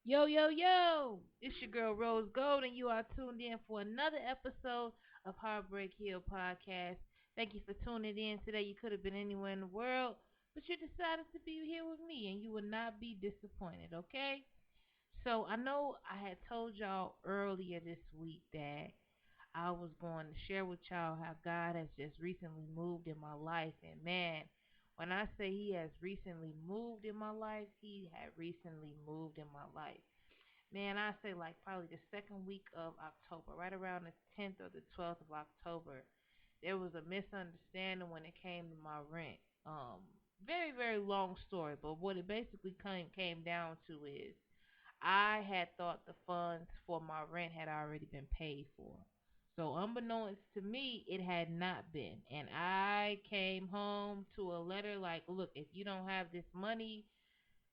Yo, yo, yo! It's your girl Rose Gold, and you are tuned in for another episode of Heartbreak Hill Podcast. Thank you for tuning in today. You could have been anywhere in the world, but you decided to be here with me, and you will not be disappointed, okay? So, I know I had told y'all earlier this week that I was going to share with y'all how God has just recently moved in my life. And man, when I say He has recently moved in my life, He had recently moved in my life. Man, I say like probably the second week of October, right around the 10th or the 12th of October, there was a misunderstanding when it came to my rent. Very, very long story, but what it basically came down to is I had thought the funds for my rent had already been paid for. So, unbeknownst to me, it had not been. And I came home to a letter like, look, if you don't have this money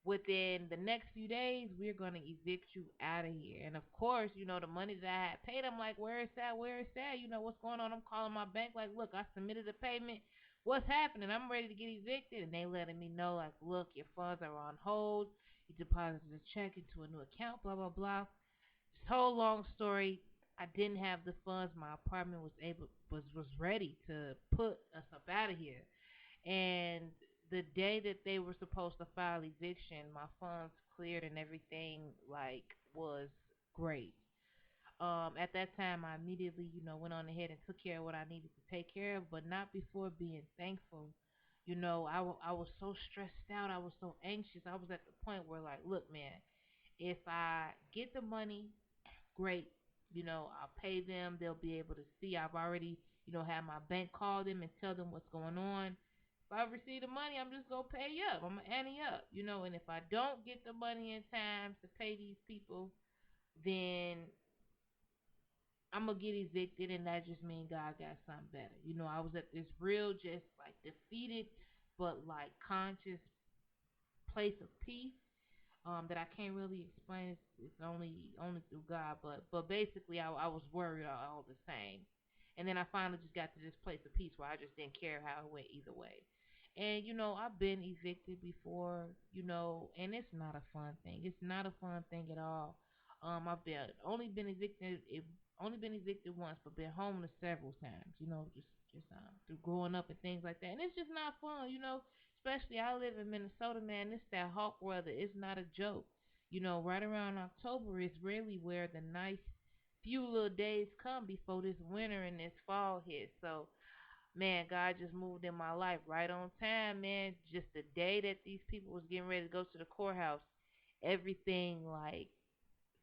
within the next few days, we're going to evict you out of here. And of course, the money that I had paid, I'm like, where is that? Where is that? What's going on? I'm calling my bank, like, look, I submitted a payment. What's happening? I'm ready to get evicted. And they letting me know, like, look, your funds are on hold. You deposited a check into a new account, blah, blah, blah. This whole long story. I didn't have the funds. My apartment was ready to put us up out of here. And the day that they were supposed to file eviction, my funds cleared and everything like was great. At that time, I immediately, went on ahead and took care of what I needed to take care of, but not before being thankful. I was so stressed out. I was so anxious. I was at the point where, like, look, man, if I get the money, great. I'll pay them. They'll be able to see. I've already, have my bank call them and tell them what's going on. If I receive the money, I'm just gonna pay up. I'm gonna ante up. And if I don't get the money in time to pay these people, then I'm gonna get evicted, and that just means God got something better. I was at this real, just like defeated, but like conscious place of peace. That I can't really explain. It's only through God, but basically, I was worried all the same. And then I finally just got to this place of peace where I just didn't care how it went either way. And I've been evicted before, and it's not a fun thing. It's not a fun thing at all. I've been only been evicted once, but been homeless several times. Just through growing up and things like that. And it's just not fun. Especially I live in Minnesota, man. It's that hot weather. It's not a joke. Right around October is really where the nice few little days come before this winter and this fall hits. So, man, God just moved in my life right on time, man. Just the day that these people was getting ready to go to the courthouse, everything like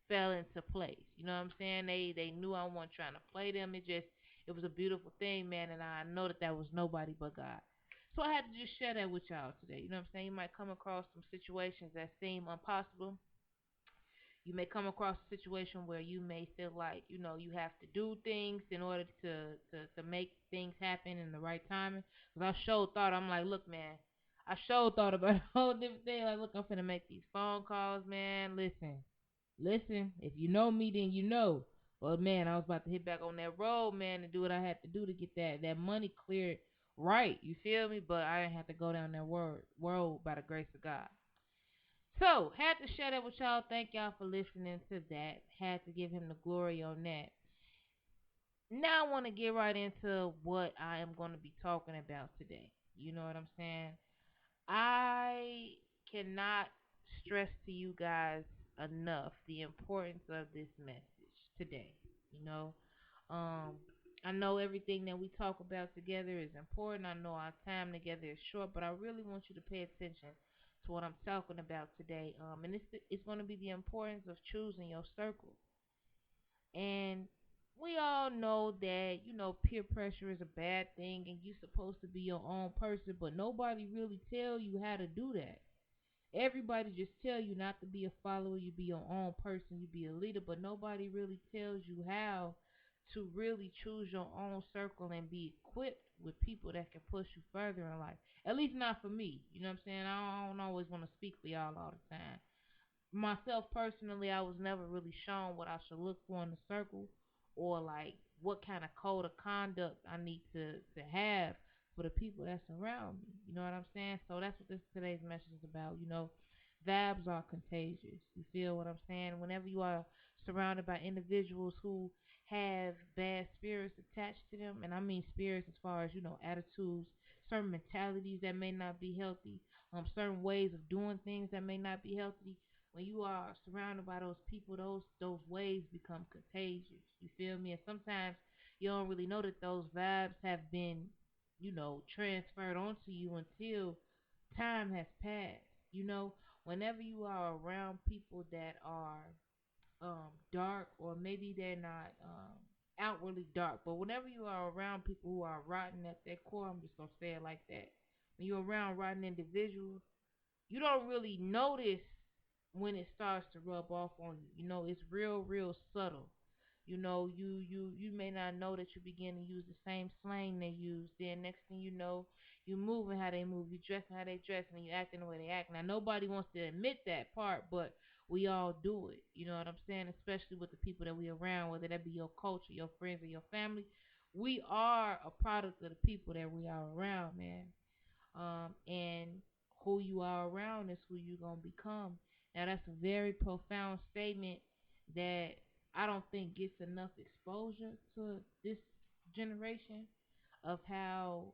fell into place. You know what I'm saying? They knew I wasn't trying to play them. It was a beautiful thing, man, and I know that was nobody but God. So I had to just share that with y'all today. You know what I'm saying? You might come across some situations that seem impossible. You may come across a situation where you may feel like you have to do things in order to make things happen in the right timing. Because I sure thought, I'm like, look, man, I sure thought about a whole different thing. Like, look, I'm finna make these phone calls, man. Listen, if you know me, then you know. But man, I was about to hit back on that road, man, and do what I had to do to get that money cleared right. You feel me? But I didn't have to go down that road by the grace of God. So, had to share that with y'all. Thank y'all for listening to that. Had to give him the glory on that. Now I want to get right into what I am going to be talking about today. You know what I'm saying? I cannot stress to you guys enough the importance of this message today. You know, um, I know everything that we talk about together is important. I know our time together is short, but I really want you to pay attention to what I'm talking about today. And it's going to be the importance of choosing your circle. And we all know that peer pressure is a bad thing, and you're supposed to be your own person, but nobody really tell you how to do that. Everybody just tell you not to be a follower, you be your own person, you be a leader, but nobody really tells you how to really choose your own circle and be equipped with people that can push you further in life. At least not for me. You know what I'm saying? I don't always want to speak for y'all all the time. Myself personally, I was never really shown what I should look for in the circle, or like what kind of code of conduct I need to have for the people that surround me. You know what I'm saying? So that's what this today's message is about. vibes are contagious. You feel what I'm saying? Whenever you are surrounded by individuals who have bad spirits attached to them, and I mean spirits as far as, attitudes, certain mentalities that may not be healthy, certain ways of doing things that may not be healthy. When you are surrounded by those people, those ways become contagious. You feel me? And sometimes you don't really know that those vibes have been, transferred onto you until time has passed. You know, whenever you are around people that are dark, or maybe they're not outwardly dark, but whenever you are around people who are rotten at their core, I'm just gonna say it like that. When you're around rotten individuals, you don't really notice when it starts to rub off on you. You know, it's real subtle. You may not know that you begin to use the same slang they use. Then next thing you know, you moving how they move, you dressing how they dress, and you acting the way they act. Now nobody wants to admit that part, but we all do it. You know what I'm saying? Especially with the people that we around, whether that be your culture, your friends, or your family. We are a product of the people that we are around, man. And who you are around is who you're gonna become. Now that's a very profound statement that I don't think gets enough exposure to this generation, of how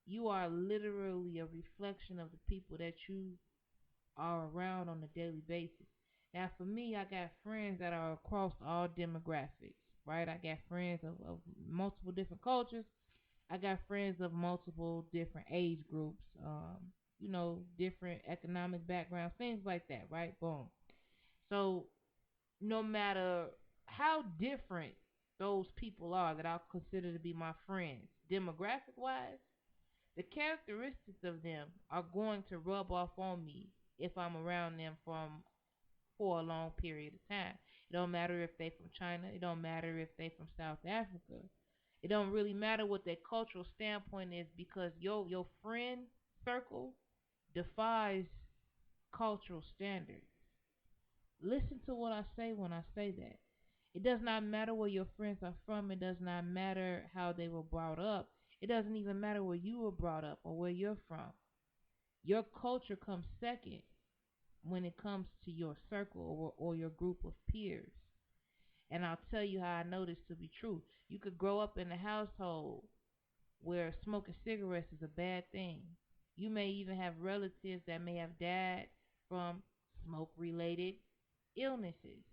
you are literally a reflection of the people that you are around on a daily basis. Now, for me, I got friends that are across all demographics, right? I got friends of multiple different cultures. I got friends of multiple different age groups, different economic backgrounds, things like that, right? Boom. So, no matter how different those people are that I'll consider to be my friends, demographic wise, the characteristics of them are going to rub off on me if I'm around them for a long period of time. It don't matter if they from China. It don't matter if they from South Africa. It don't really matter what their cultural standpoint is, because your friend circle defies cultural standards. Listen to what I say when I say that. It does not matter where your friends are from. It does not matter how they were brought up. It doesn't even matter where you were brought up or where you're from. Your culture comes second when it comes to your circle, or your group of peers. And I'll tell you how I know this to be true. You could grow up in a household where smoking cigarettes is a bad thing. You may even have relatives that may have died from smoke related illnesses.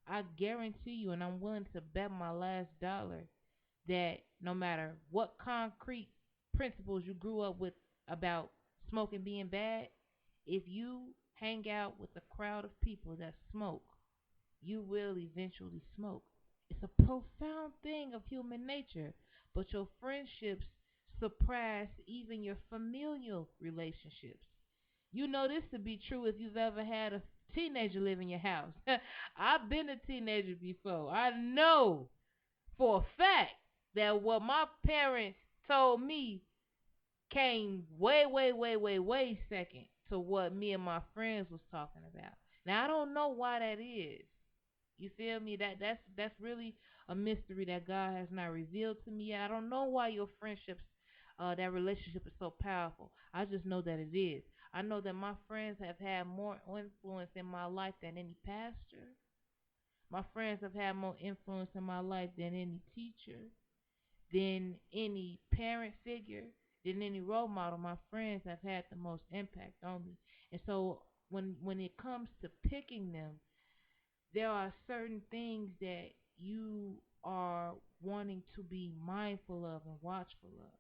I guarantee you, and I'm willing to bet my last dollar, that no matter what concrete principles you grew up with about smoking being bad, if you hang out with a crowd of people that smoke, you will eventually smoke. It's a profound thing of human nature, but your friendships surpass even your familial relationships. You know this to be true if you've ever had a teenager live in your house. I've been a teenager before. I know for a fact that what my parents told me came way second to what me and my friends was talking about. Now I don't know why that is. You feel me? That's really a mystery that God has not revealed to me yet. I don't know why your friendships, that relationship is so powerful. I just know that it is. I know that my friends have had more influence in my life than any pastor. My friends have had more influence in my life than any teacher, than any parent figure, than any role model. My friends have had the most impact on me. And so when it comes to picking them, there are certain things that you are wanting to be mindful of and watchful of.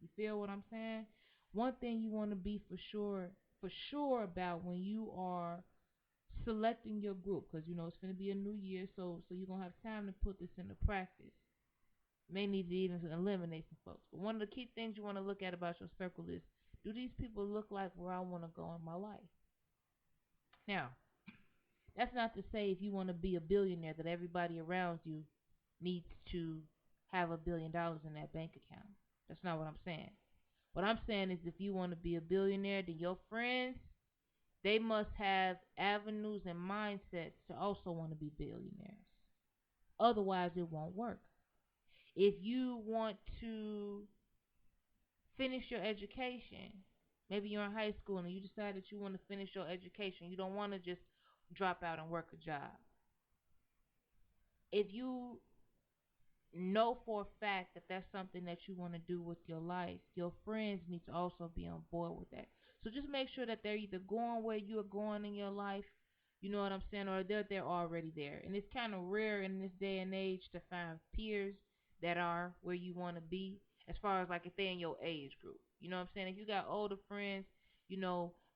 You feel what I'm saying? One thing you want to be for sure about when you are selecting your group, because it's going to be a new year, so you're going to have time to put this into practice. May need to even eliminate some folks. But one of the key things you want to look at about your circle is, do these people look like where I want to go in my life? Now, that's not to say if you want to be a billionaire that everybody around you needs to have $1 billion in that bank account. That's not what I'm saying. What I'm saying is, if you want to be a billionaire, then your friends, they must have avenues and mindsets to also want to be billionaires. Otherwise, it won't work. If you want to finish your education, Maybe you're in high school and you decide that you want to finish your education. You don't want to just drop out and work a job. If you know for a fact that that's something that you want to do with your life, your friends need to also be on board with that. So just make sure that they're either going where you're going in your life, you know what I'm saying, or they're already there. And it's kind of rare in this day and age to find peers that are where you want to be, as far as like if they're in your age group. You know what I'm saying? If you got older friends,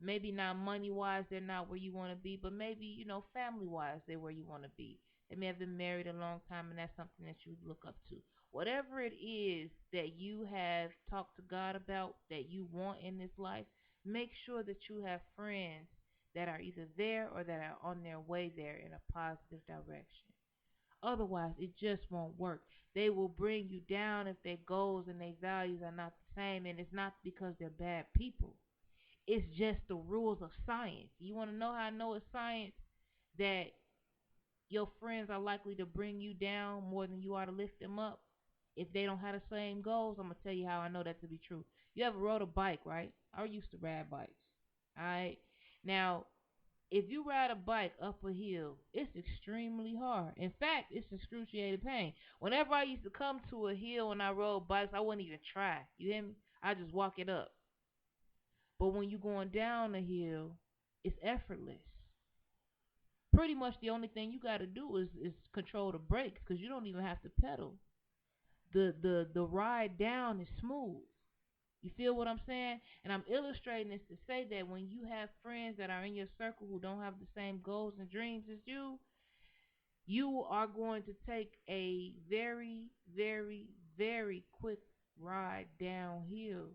maybe not money wise they're not where you want to be, but maybe family wise they're where you want to be. They may have been married a long time, and that's something that you look up to. Whatever it is that you have talked to God about that you want in this life, make sure that you have friends that are either there or that are on their way there in a positive direction. Otherwise, it just won't work. They will bring you down if their goals and their values are not the same, and it's not because they're bad people. It's just the rules of science. You want to know how I know it's science? That your friends are likely to bring you down more than you are to lift them up if they don't have the same goals. I'm gonna tell you how I know that to be true. You ever rode a bike, right? I used to ride bikes. Alright. Now, if you ride a bike up a hill, it's extremely hard. In fact, it's excruciating pain. Whenever I used to come to a hill when I rode bikes, I wouldn't even try. You hear me? I just walk it up. But when you're going down the hill, it's effortless. Pretty much the only thing you got to do is control the brakes because you don't even have to pedal. The ride down is smooth. You feel what I'm saying? And I'm illustrating this to say that when you have friends that are in your circle who don't have the same goals and dreams as you are going to take a very, very, very quick ride downhill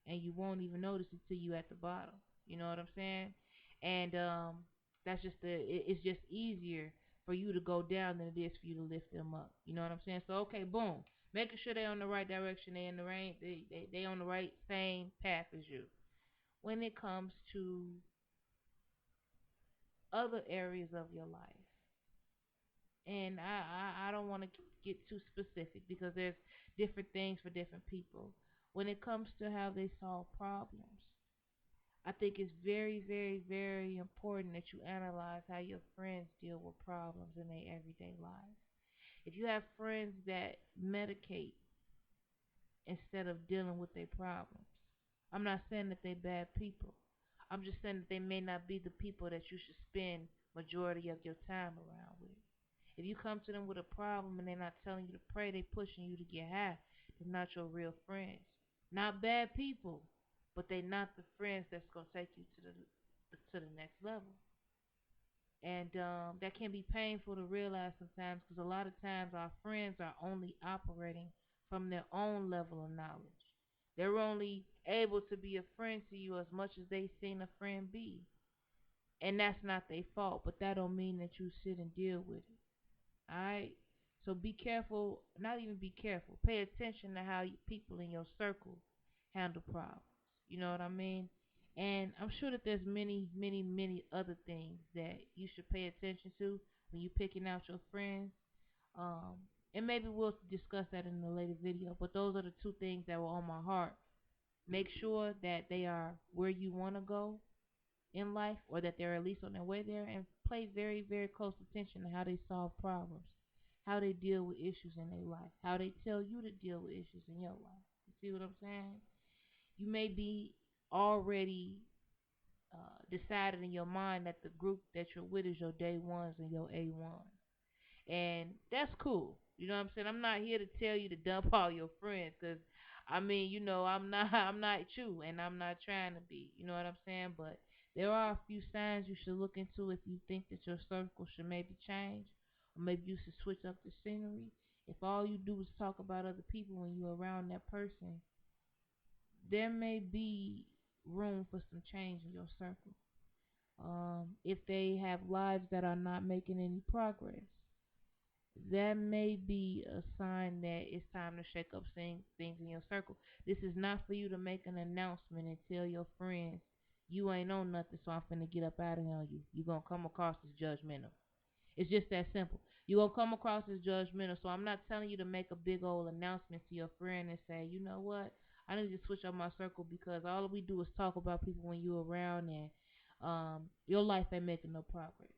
and you won't even notice it till you at the bottom. You know what I'm saying? And that's just it's just easier for you to go down than it is for you to lift them up. You know what I'm saying? So okay, boom, making sure they're on the right direction, they in the right, they on the right same path as you. When it comes to other areas of your life, and I don't want to get too specific because there's different things for different people. When it comes to how they solve problems, I think it's very, very, very important that you analyze how your friends deal with problems in their everyday lives. If you have friends that medicate instead of dealing with their problems, I'm not saying that they're bad people. I'm just saying that they may not be the people that you should spend majority of your time around with. If you come to them with a problem and they're not telling you to pray, they pushing you to get high. They're not your real friends. Not bad people, but they're not the friends that's gonna take you to the next level. And that can be painful to realize sometimes because a lot of times our friends are only operating from their own level of knowledge. They're only able to be a friend to you as much as they seen a friend be. And that's not their fault, but that don't mean that you sit and deal with it. Alright? So be careful, not even be careful. Pay attention to how people in your circle handle problems. You know what I mean? And I'm sure that there's many, many, many other things that you should pay attention to when you're picking out your friends. Um, and maybe we'll discuss that in a later video. But those are the two things that were on my heart. Make sure that they are where you want to go in life, or that they're at least on their way there, and pay very, very close attention to how they solve problems, how they deal with issues in their life, how they tell you to deal with issues in your life. You see what I'm saying? You may be already decided in your mind that the group that you're with is your day ones and your A1s. And that's cool. You know what I'm saying? I'm not here to tell you to dump all your friends because I mean, I'm not I'm not you and I'm not trying to be. You know what I'm saying? But there are a few signs you should look into if you think that your circle should maybe change, or maybe you should switch up the scenery. If all you do is talk about other people when you're around that person, there may be room for some change in your circle. If they have lives that are not making any progress, that may be a sign that it's time to shake up things in your circle. This is not for you to make an announcement and tell your friends you ain't on nothing, so I'm finna get up out of here on you. You're gonna come across as judgmental. It's just that simple. You're gonna come across as judgmental, so I'm not telling you to make a big old announcement to your friend and say, you know what, I need to switch up my circle because all we do is talk about people when you're around, and your life ain't making no progress.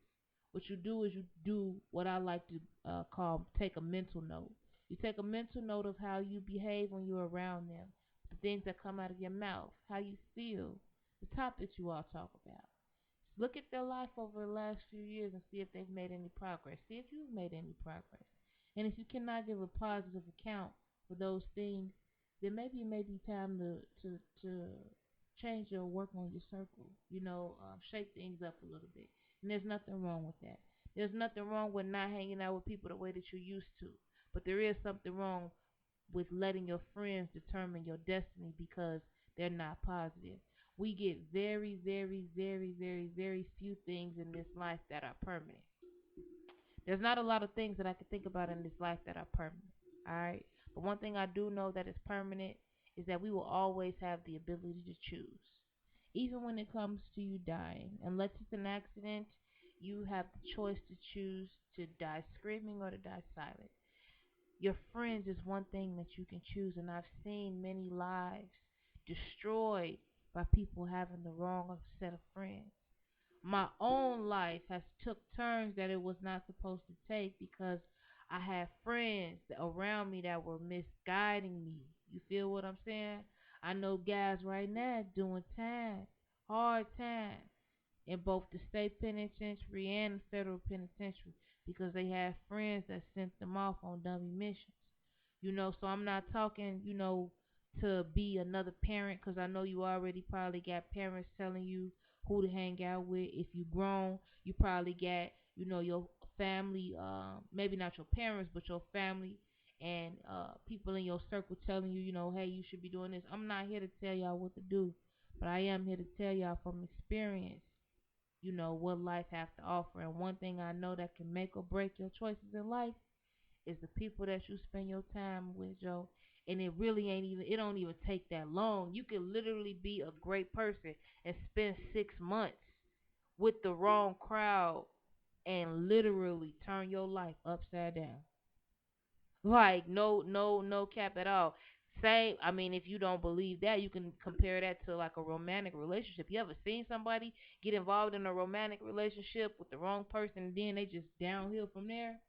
What you do is you do what I like to call take a mental note. You take a mental note of how you behave when you're around them, the things that come out of your mouth, how you feel, the topics you all talk about. Look at their life over the last few years and see if they've made any progress. See if you've made any progress. And if you cannot give a positive account for those things, then maybe it may be time to change your work on your circle. Shake things up a little bit. And there's nothing wrong with that. There's nothing wrong with not hanging out with people the way that you used to. But there is something wrong with letting your friends determine your destiny because they're not positive. We get very, very, very, very, very few things in this life that are permanent. There's not a lot of things that I can think about in this life that are permanent. Alright? But one thing I do know that is permanent is that we will always have the ability to choose. Even when it comes to you dying. Unless it's an accident, you have the choice to choose to die screaming or to die silent. Your friends is one thing that you can choose, and I've seen many lives destroyed by people having the wrong set of friends. My own life has took turns that it was not supposed to take because I had friends around me that were misguiding me. You feel what I'm saying? I know guys right now doing time, hard time, in both the state penitentiary and the federal penitentiary because they had friends that sent them off on dummy missions. So I'm not talking, to be another parent because I know you already probably got parents telling you who to hang out with. If you grown, you probably got, your family, maybe not your parents, but your family and people in your circle telling you, hey, you should be doing this. I'm not here to tell y'all what to do, but I am here to tell y'all from experience, what life has to offer. And one thing I know that can make or break your choices in life is the people that you spend your time with, Joe. And it don't even take that long. You can literally be a great person and spend 6 months with the wrong crowd and literally turn your life upside down. Like, no cap at all. Same, I mean, if you don't believe that, you can compare that to like a romantic relationship. You ever seen somebody get involved in a romantic relationship with the wrong person and then they just downhill from there?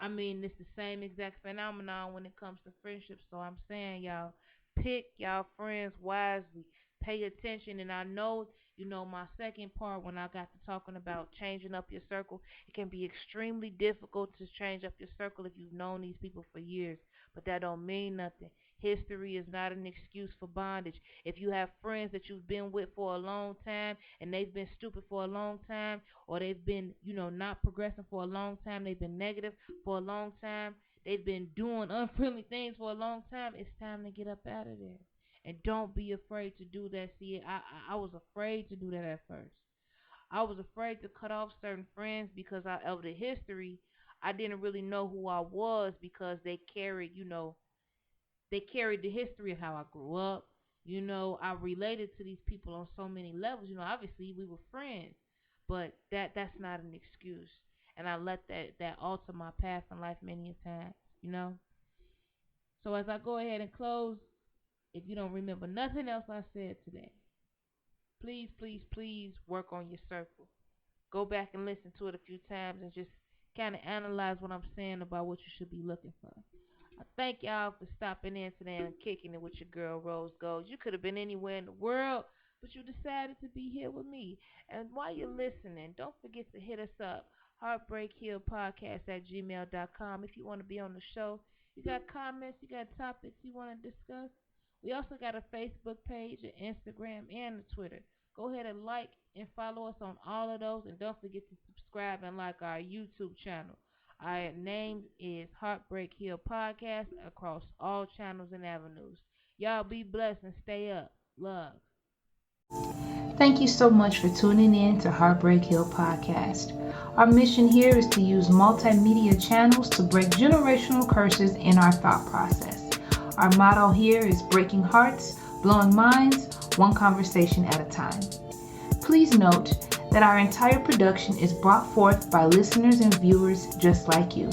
I mean, it's the same exact phenomenon when it comes to friendships. So I'm saying, y'all, pick y'all friends wisely. Pay attention. And I know, my second part when I got to talking about changing up your circle, it can be extremely difficult to change up your circle if you've known these people for years. But that don't mean nothing. History is not an excuse for bondage. If you have friends that you've been with for a long time and they've been stupid for a long time, or they've been, not progressing for a long time, they've been negative for a long time, they've been doing unfriendly things for a long time, it's time to get up out of there. And don't be afraid to do that. See, I was afraid to do that at first. I was afraid to cut off certain friends because of the history. I didn't really know who I was because they carried the history of how I grew up. I related to these people on so many levels. Obviously we were friends, but that's not an excuse. And I let that alter my path in life many a time. You know. So as I go ahead and close, if you don't remember nothing else I said today, please, please, please work on your circle. Go back and listen to it a few times and just kind of analyze what I'm saying about what you should be looking for. I thank y'all for stopping in today and kicking it with your girl Rose Gold. You could have been anywhere in the world, but you decided to be here with me. And while you're listening, don't forget to hit us up, heartbreakhillpodcast@gmail.com. If you want to be on the show, you got comments, you got topics you want to discuss. We also got a Facebook page, an Instagram, and a Twitter. Go ahead and like and follow us on all of those. And don't forget to subscribe and like our YouTube channel. Our name is Heartbreak Hill Podcast across all channels and avenues. Y'all be blessed and stay up. Love. Thank you so much for tuning in to Heartbreak Hill Podcast. Our mission here is to use multimedia channels to break generational curses in our thought process. Our motto here is breaking hearts, blowing minds, one conversation at a time. Please note that our entire production is brought forth by listeners and viewers just like you.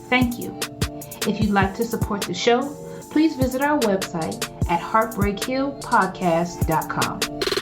Thank you. If you'd like to support the show, please visit our website at heartbreakhillpodcast.com.